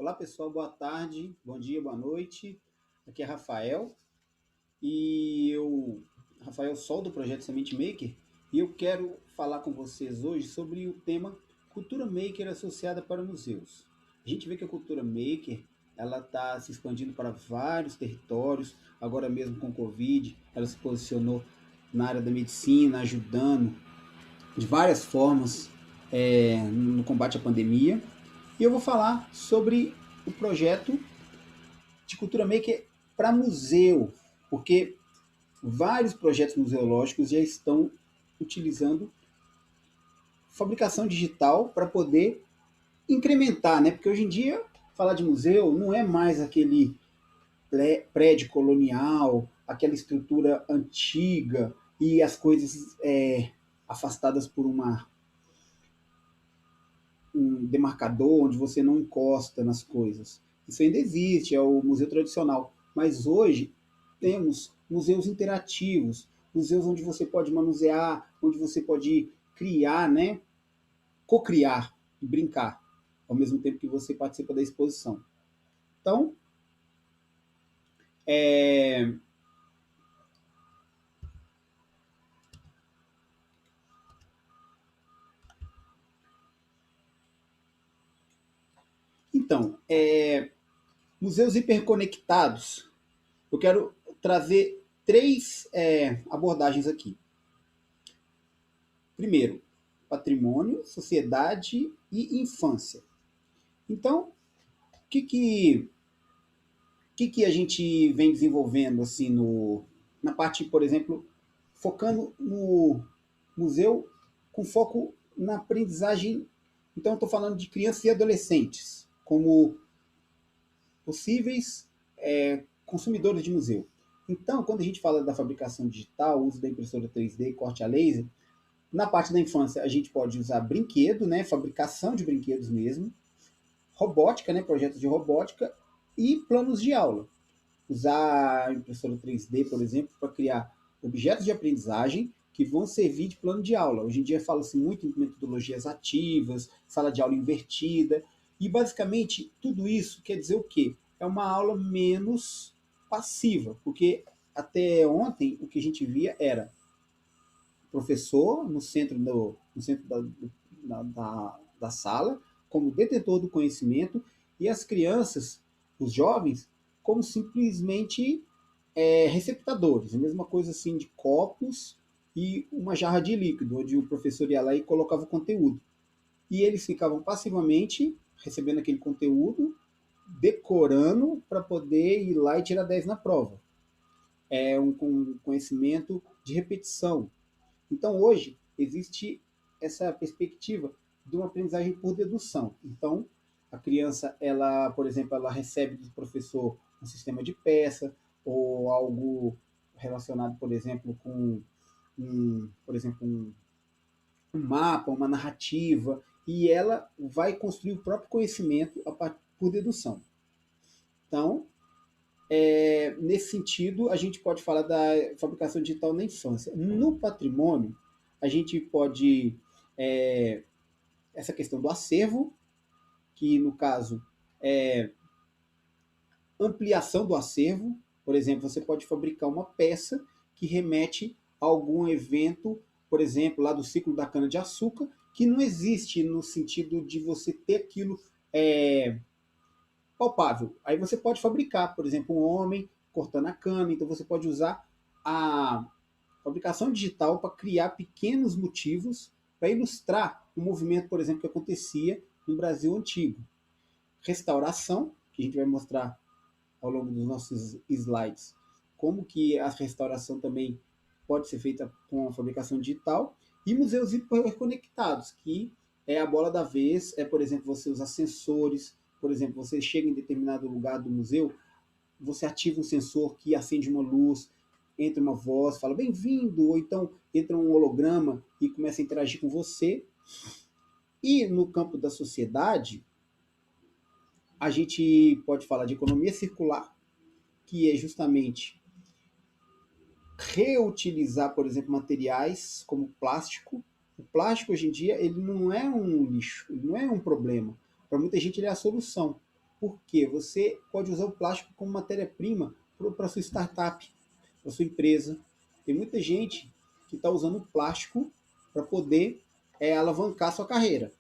Olá pessoal, boa tarde, bom dia, boa noite. Aqui é Rafael e Rafael Sol do projeto Semente Maker, e eu quero falar com vocês hoje sobre o tema cultura maker associada para museus. A gente vê que a cultura maker ela está se expandindo para vários territórios. Agora mesmo com o Covid, ela se posicionou na área da medicina, ajudando de várias formas no combate à pandemia. E eu vou falar sobre o projeto de cultura maker para museu, porque vários projetos museológicos já estão utilizando fabricação digital para poder incrementar, né? Porque hoje em dia falar de museu não é mais aquele prédio colonial, aquela estrutura antiga e as coisas afastadas por um demarcador onde você não encosta nas coisas. Isso ainda existe, é o museu tradicional. Mas hoje temos museus interativos, museus onde você pode manusear, onde você pode criar, né? Co-criar e brincar, ao mesmo tempo que você participa da exposição. Então, é... então, museus hiperconectados, eu quero trazer três abordagens aqui. Primeiro, patrimônio, sociedade e infância. Então, o que a gente vem desenvolvendo assim na parte, por exemplo, focando no museu com foco na aprendizagem. Então, estou falando de crianças e adolescentes como possíveis consumidores de museu. Então, quando a gente fala da fabricação digital, uso da impressora 3D, corte a laser, na parte da infância a gente pode usar brinquedo, né, fabricação de brinquedos mesmo, robótica, né, projetos de robótica e planos de aula. Usar a impressora 3D, por exemplo, para criar objetos de aprendizagem que vão servir de plano de aula. Hoje em dia fala-se muito em metodologias ativas, sala de aula invertida, e basicamente tudo isso quer dizer o quê? É uma aula menos passiva, porque até ontem o que a gente via era professor no centro da sala, como detentor do conhecimento, e as crianças, os jovens, como simplesmente receptadores. A mesma coisa assim de copos e uma jarra de líquido, onde o professor ia lá e colocava o conteúdo. E eles ficavam passivamente recebendo aquele conteúdo, decorando para poder ir lá e tirar 10 na prova. É um conhecimento de repetição. Então, hoje, existe essa perspectiva de uma aprendizagem por dedução. Então, a criança, ela, por exemplo, ela recebe do professor um sistema de peça ou algo relacionado, por exemplo, com um mapa, uma narrativa, e ela vai construir o próprio conhecimento por dedução. Então, nesse sentido, a gente pode falar da fabricação digital na infância. No patrimônio, a gente pode. Essa questão do acervo, que no caso é ampliação do acervo. Por exemplo, você pode fabricar uma peça que remete a algum evento, por exemplo, lá do ciclo da cana-de-açúcar, que não existe no sentido de você ter aquilo palpável. Aí você pode fabricar, por exemplo, um homem cortando a cana, então você pode usar a fabricação digital para criar pequenos motivos para ilustrar o movimento, por exemplo, que acontecia no Brasil antigo. Restauração, que a gente vai mostrar ao longo dos nossos slides, como que a restauração também pode ser feita com a fabricação digital, e museus hiperconectados, que é a bola da vez, por exemplo, você usar sensores, por exemplo, você chega em determinado lugar do museu, você ativa um sensor que acende uma luz, entra uma voz, fala bem-vindo, ou então entra um holograma e começa a interagir com você. E no campo da sociedade, a gente pode falar de economia circular, que é justamente reutilizar, por exemplo, materiais como plástico. O plástico hoje em dia ele não é um lixo, ele não é um problema. Para muita gente ele é a solução. Porque você pode usar o plástico como matéria-prima para sua startup, para sua empresa. Tem muita gente que está usando o plástico para poder alavancar sua carreira.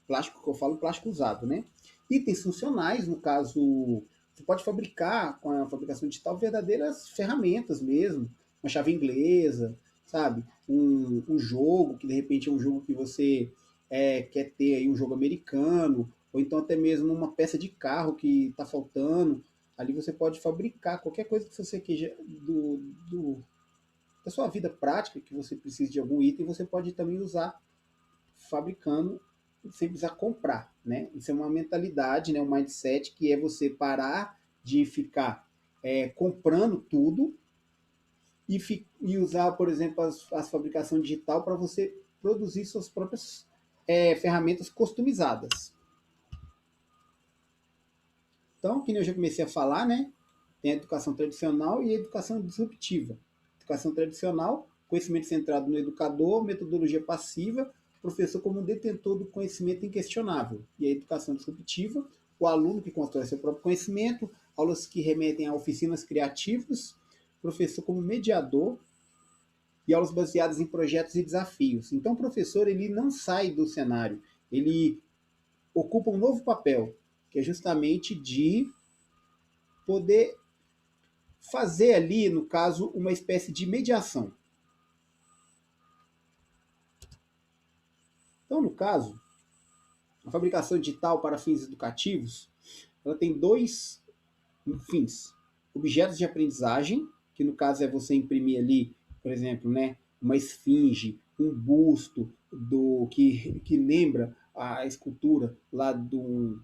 Plástico que eu falo, plástico usado, né? Itens funcionais, no caso, você pode fabricar com a fabricação digital verdadeiras ferramentas mesmo, uma chave inglesa, sabe? Um jogo que de repente é um jogo que você quer ter aí um jogo americano, ou então até mesmo uma peça de carro que está faltando. Ali você pode fabricar qualquer coisa que você queira da sua vida prática, que você precise de algum item, você pode também usar fabricando sem precisar comprar, né? Isso é uma mentalidade, né? Um mindset que é você parar de ficar comprando tudo e usar, por exemplo, as fabricação digital para você produzir suas próprias ferramentas customizadas. Então, que nem eu já comecei a falar, né? Tem a educação tradicional e a educação disruptiva. Educação tradicional, conhecimento centrado no educador, metodologia passiva, professor como detentor do conhecimento inquestionável. E a educação disruptiva, o aluno que constrói seu próprio conhecimento, aulas que remetem a oficinas criativas, professor como mediador e aulas baseadas em projetos e desafios. Então, o professor ele não sai do cenário, ele ocupa um novo papel, que é justamente de poder fazer ali, no caso, uma espécie de mediação. Então, no caso, a fabricação digital para fins educativos, ela tem dois fins. Objetos de aprendizagem, que no caso é você imprimir ali, por exemplo, né, uma esfinge, um busto que lembra a escultura lá do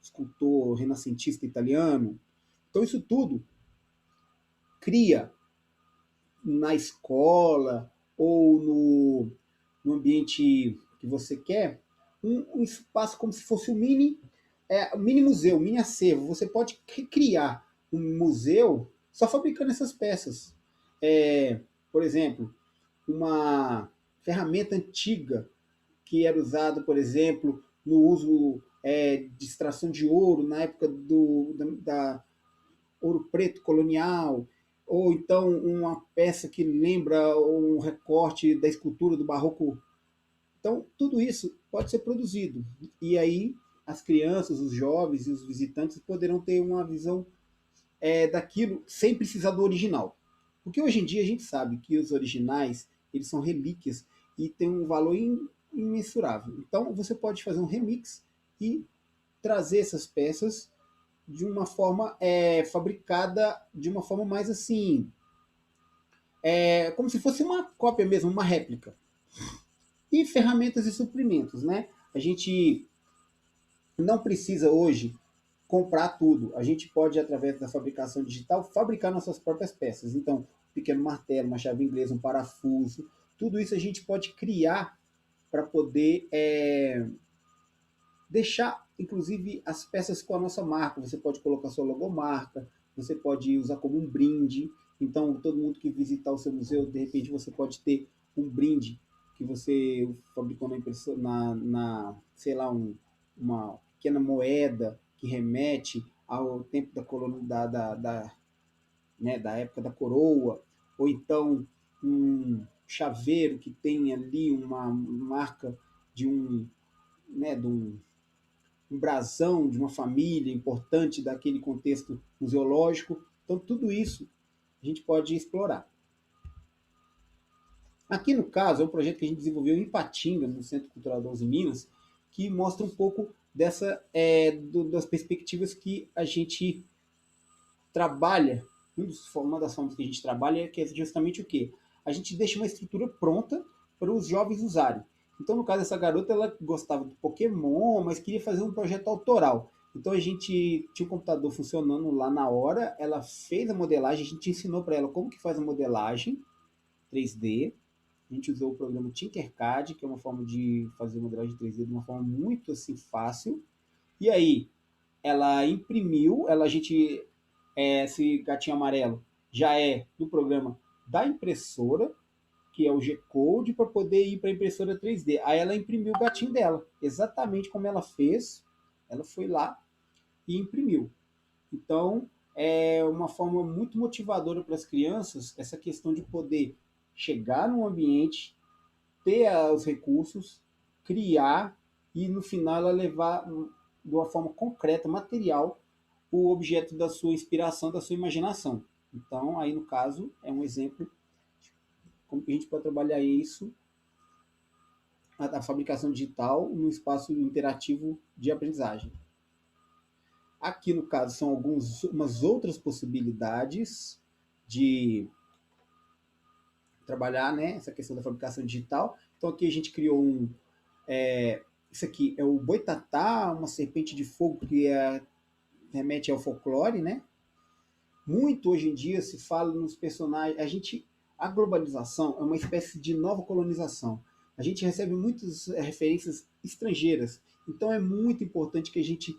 escultor renascentista italiano. Então, isso tudo cria na escola ou no ambiente que você quer, um espaço como se fosse um mini museu, um mini acervo. Você pode criar um museu só fabricando essas peças. Por exemplo, uma ferramenta antiga que era usada, por exemplo, no uso de extração de ouro na época da ouro preto colonial, ou então uma peça que lembra um recorte da escultura do barroco. Então, tudo isso pode ser produzido. E aí, as crianças, os jovens e os visitantes poderão ter uma visão daquilo sem precisar do original. Porque hoje em dia a gente sabe que os originais eles são relíquias e têm um valor imensurável. Então, você pode fazer um remix e trazer essas peças de uma forma fabricada de uma forma mais assim, como se fosse uma cópia mesmo, uma réplica. E ferramentas e suprimentos, né? A gente não precisa hoje comprar tudo. A gente pode, através da fabricação digital, fabricar nossas próprias peças. Então, um pequeno martelo, uma chave inglesa, um parafuso, tudo isso a gente pode criar para poder deixar, inclusive, as peças com a nossa marca. Você pode colocar sua logomarca, você pode usar como um brinde. Então, todo mundo que visitar o seu museu, de repente, você pode ter um brinde que você fabricou na impressora, sei lá, uma pequena moeda que remete ao tempo da colônia, da época da coroa, ou então um chaveiro que tem ali uma marca de um brasão de uma família importante daquele contexto museológico. Então, tudo isso a gente pode explorar. Aqui no caso, é um projeto que a gente desenvolveu em Patinga, no Centro Cultural 12 Minas, que mostra um pouco das perspectivas que a gente trabalha. Uma das formas que a gente trabalha é que é justamente o quê? A gente deixa uma estrutura pronta para os jovens usarem. Então, no caso, essa garota ela gostava do Pokémon, mas queria fazer um projeto autoral. Então a gente tinha um computador funcionando lá na hora, ela fez a modelagem, a gente ensinou para ela como que faz a modelagem 3D. A gente usou o programa Tinkercad, que é uma forma de fazer modelagem 3D de uma forma muito assim fácil. E aí ela imprimiu, a gente esse gatinho amarelo já é do programa da impressora, que é o G-Code, para poder ir para a impressora 3D. Aí ela imprimiu o gatinho dela, exatamente como ela fez. Ela foi lá, e imprimiu. Então, é uma forma muito motivadora para as crianças essa questão de poder chegar num ambiente, ter os recursos, criar e no final ela levar de uma forma concreta, material, o objeto da sua inspiração, da sua imaginação. Então, aí no caso, é um exemplo de como que a gente pode trabalhar isso, a fabricação digital, no espaço interativo de aprendizagem. Aqui, no caso, são algumas outras possibilidades de trabalhar, né, essa questão da fabricação digital. Então, aqui a gente criou isso aqui é o boitatá, uma serpente de fogo que remete ao folclore, né? Muito hoje em dia se fala nos personagens. A globalização é uma espécie de nova colonização. A gente recebe muitas referências estrangeiras. Então é muito importante que a gente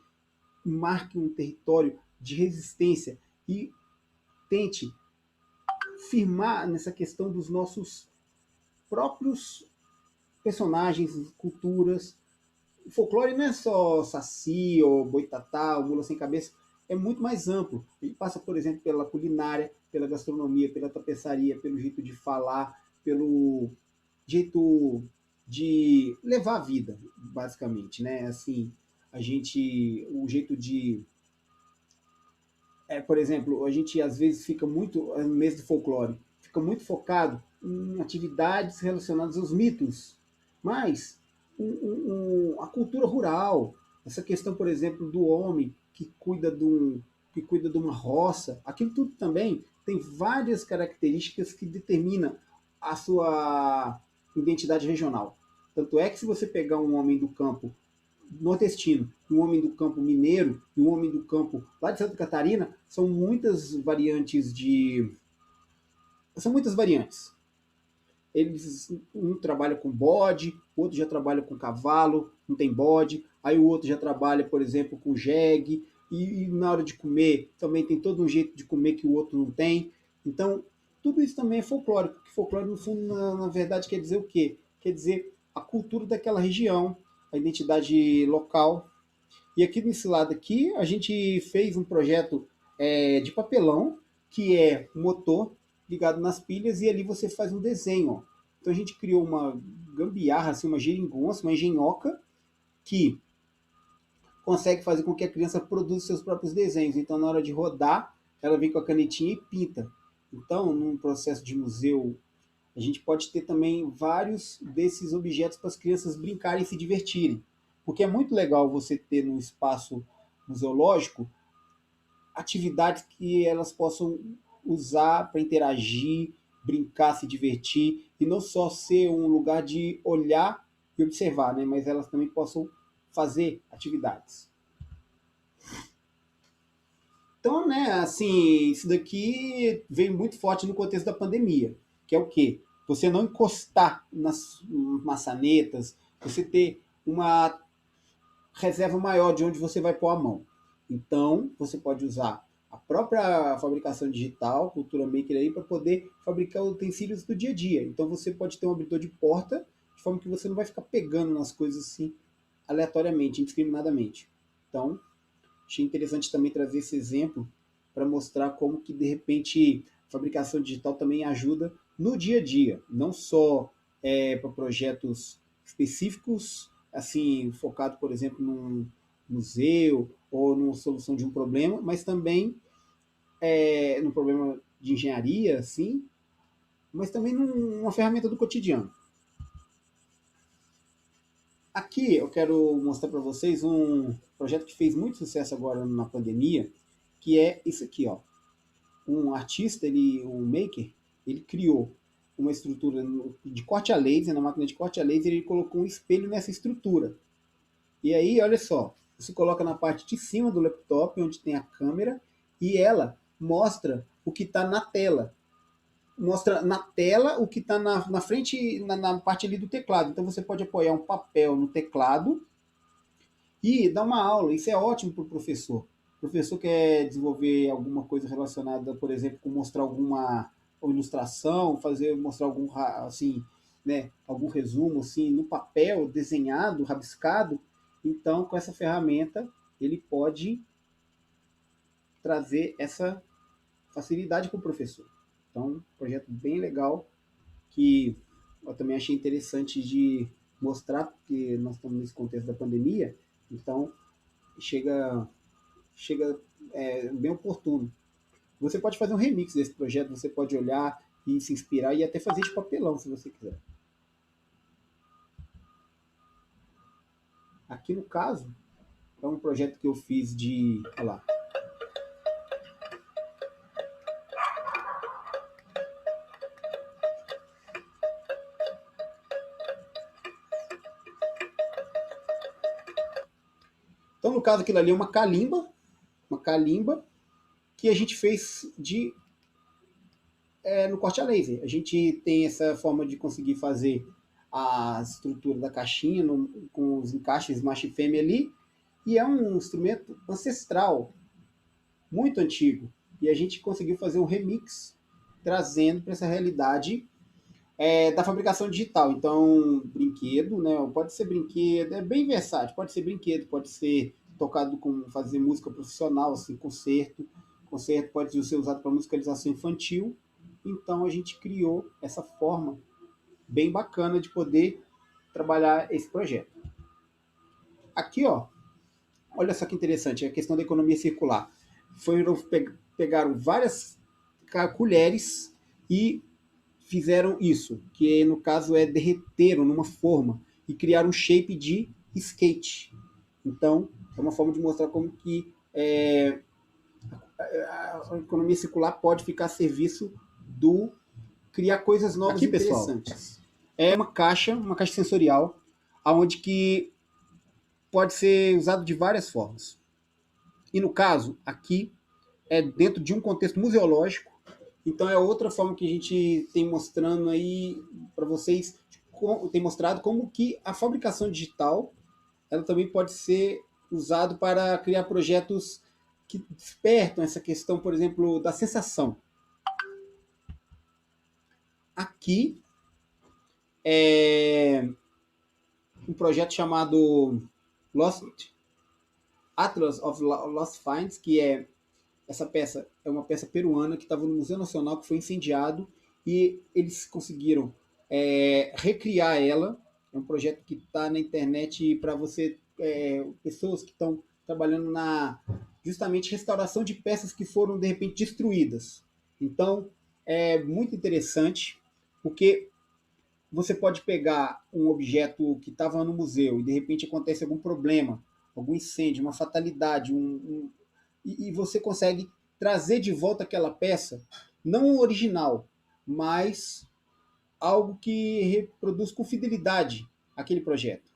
marque um território de resistência e tente firmar nessa questão dos nossos próprios personagens, culturas. O folclore não é só saci, ou boitatá, ou mula sem cabeça, é muito mais amplo. Ele passa, por exemplo, pela culinária, pela gastronomia, pela tapeçaria, pelo jeito de falar, pelo jeito de levar a vida, basicamente, né? Assim, o jeito de por exemplo, a gente às vezes fica muito, no mês do folclore, fica muito focado em atividades relacionadas aos mitos, mas a cultura rural, essa questão, por exemplo, do homem que cuida de uma roça, aquilo tudo também tem várias características que determinam a sua identidade regional. Tanto é que se você pegar um homem do campo nordestino, um homem do campo mineiro e um homem do campo lá de Santa Catarina, são muitas variantes. Eles um trabalha com bode, o outro já trabalha com cavalo, não tem bode, aí o outro já trabalha, por exemplo, com jegue, e na hora de comer também tem todo um jeito de comer que o outro não tem. Então, tudo isso também é folclórico, porque folclore, no fundo, na verdade, quer dizer o quê? Quer dizer a cultura daquela região, a identidade local. E aqui nesse lado aqui, a gente fez um projeto de papelão, que é um motor ligado nas pilhas, e ali você faz um desenho. Ó. Então a gente criou uma gambiarra, assim, uma geringonça, uma engenhoca, que consegue fazer com que a criança produza seus próprios desenhos. Então, na hora de rodar, ela vem com a canetinha e pinta. Então, num processo de museu, a gente pode ter também vários desses objetos para as crianças brincarem e se divertirem. Porque é muito legal você ter no espaço museológico atividades que elas possam usar para interagir, brincar, se divertir, e não só ser um lugar de olhar e observar, né? Mas elas também possam fazer atividades. Então, né, assim, isso daqui veio muito forte no contexto da pandemia, que é o quê? Você não encostar nas maçanetas, você ter uma reserva maior de onde você vai pôr a mão. Então, você pode usar a própria fabricação digital, Cultura Maker aí, para poder fabricar utensílios do dia a dia. Então, você pode ter um abridor de porta, de forma que você não vai ficar pegando nas coisas assim, aleatoriamente, indiscriminadamente. Então, achei interessante também trazer esse exemplo para mostrar como que, de repente, a fabricação digital também ajuda no dia a dia, não só para projetos específicos, assim, focado, por exemplo, num museu ou numa solução de um problema, mas também num problema de engenharia, assim, mas também numa ferramenta do cotidiano. Aqui eu quero mostrar para vocês um projeto que fez muito sucesso agora na pandemia, que é isso aqui, ó. Um artista, um maker, ele criou uma estrutura de corte a laser, na máquina de corte a laser, ele colocou um espelho nessa estrutura. E aí, olha só, você coloca na parte de cima do laptop, onde tem a câmera, e ela mostra o que está na tela. Mostra na tela o que está na frente, na parte ali do teclado. Então você pode apoiar um papel no teclado e dar uma aula. Isso é ótimo para o professor. O professor quer desenvolver alguma coisa relacionada, por exemplo, com mostrar alguma ilustração, mostrar algum assim, né, algum resumo assim no papel, desenhado, rabiscado. Então, com essa ferramenta, ele pode trazer essa facilidade para o professor. Então, um projeto bem legal que eu também achei interessante de mostrar, porque nós estamos nesse contexto da pandemia, então chega bem oportuno. Você pode fazer um remix desse projeto, você pode olhar e se inspirar e até fazer de papelão, se você quiser. Aqui no caso, é um projeto que eu fiz de. Olha lá. Então, no caso, aquilo ali é uma calimba que a gente fez no corte a laser. A gente tem essa forma de conseguir fazer a estrutura da caixinha com os encaixes macho e fêmea ali, e é um instrumento ancestral, muito antigo. E a gente conseguiu fazer um remix trazendo para essa realidade da fabricação digital. Então, brinquedo, né? Pode ser brinquedo, é bem versátil. Pode ser brinquedo, pode ser tocado com fazer música profissional, assim, concerto. Concerto pode ser usado para musicalização infantil. Então, a gente criou essa forma bem bacana de poder trabalhar esse projeto. Aqui, ó, olha só que interessante, a questão da economia circular. Pegaram várias colheres e fizeram isso, que no caso derreteram numa forma e criaram um shape de skate. Então, é uma forma de mostrar como que a economia circular pode ficar a serviço do criar coisas novas e interessantes. Pessoal, é uma caixa sensorial, onde que pode ser usado de várias formas. E no caso, aqui, é dentro de um contexto museológico, então é outra forma que a gente tem mostrando aí para vocês, tem mostrado como que a fabricação digital ela também pode ser usado para criar projetos que despertam essa questão, por exemplo, da sensação. Aqui é um projeto chamado Atlas of Lost Finds, que essa peça é uma peça peruana que estava no Museu Nacional, que foi incendiado, e eles conseguiram recriar ela. É um projeto que está na internet para você, pessoas que estão trabalhando na justamente restauração de peças que foram, de repente, destruídas. Então, é muito interessante, porque você pode pegar um objeto que estava no museu e, de repente, acontece algum problema, algum incêndio, uma fatalidade, e você consegue trazer de volta aquela peça, não original, mas algo que reproduz com fidelidade aquele projeto.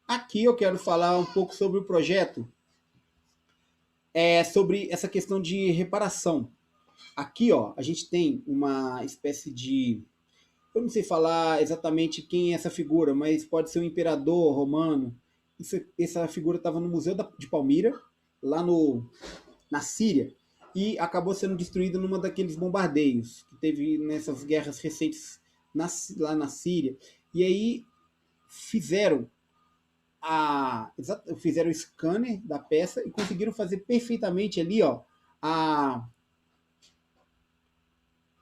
Aqui eu quero falar um pouco sobre o projeto, sobre essa questão de reparação. Aqui, ó, a gente tem uma espécie de... Eu não sei falar exatamente quem é essa figura, mas pode ser um imperador romano. Essa figura estava no Museu de Palmira, lá na Síria, e acabou sendo destruída numa daqueles bombardeios que teve nessas guerras recentes lá na Síria. E aí fizeram o scanner da peça e conseguiram fazer perfeitamente ali, ó,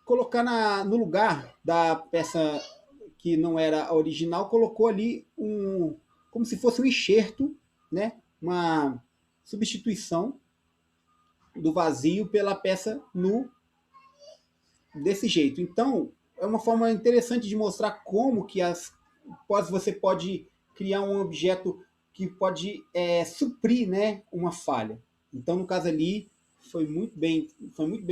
colocar no lugar da peça que não era a original, colocou ali como se fosse um enxerto, né? Uma substituição do vazio pela peça desse jeito. Então, é uma forma interessante de mostrar como que você pode criar um objeto que pode suprir, né, uma falha. Então, no caso ali, foi muito bem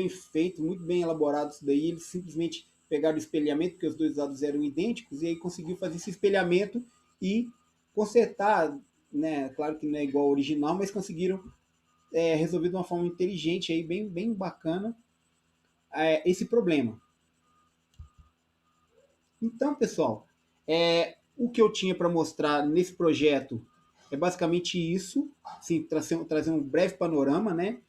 feito, muito bem elaborado isso daí. Eles simplesmente pegaram o espelhamento, porque os dois lados eram idênticos, e aí conseguiu fazer esse espelhamento e consertar, né? Claro que não é igual ao original, mas conseguiram resolver de uma forma inteligente, aí, bem, bem bacana, esse problema. Então, pessoal, o que eu tinha para mostrar nesse projeto é basicamente isso, assim, trazer um breve panorama, né,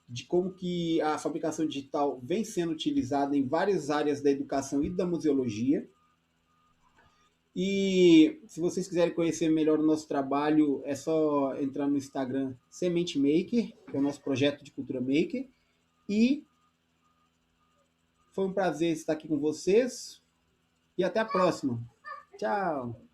de como que a fabricação digital vem sendo utilizada em várias áreas da educação e da museologia. E se vocês quiserem conhecer melhor o nosso trabalho, é só entrar no Instagram Semente Maker, que é o nosso projeto de cultura maker. E foi um prazer estar aqui com vocês. E até a próxima. Tchau!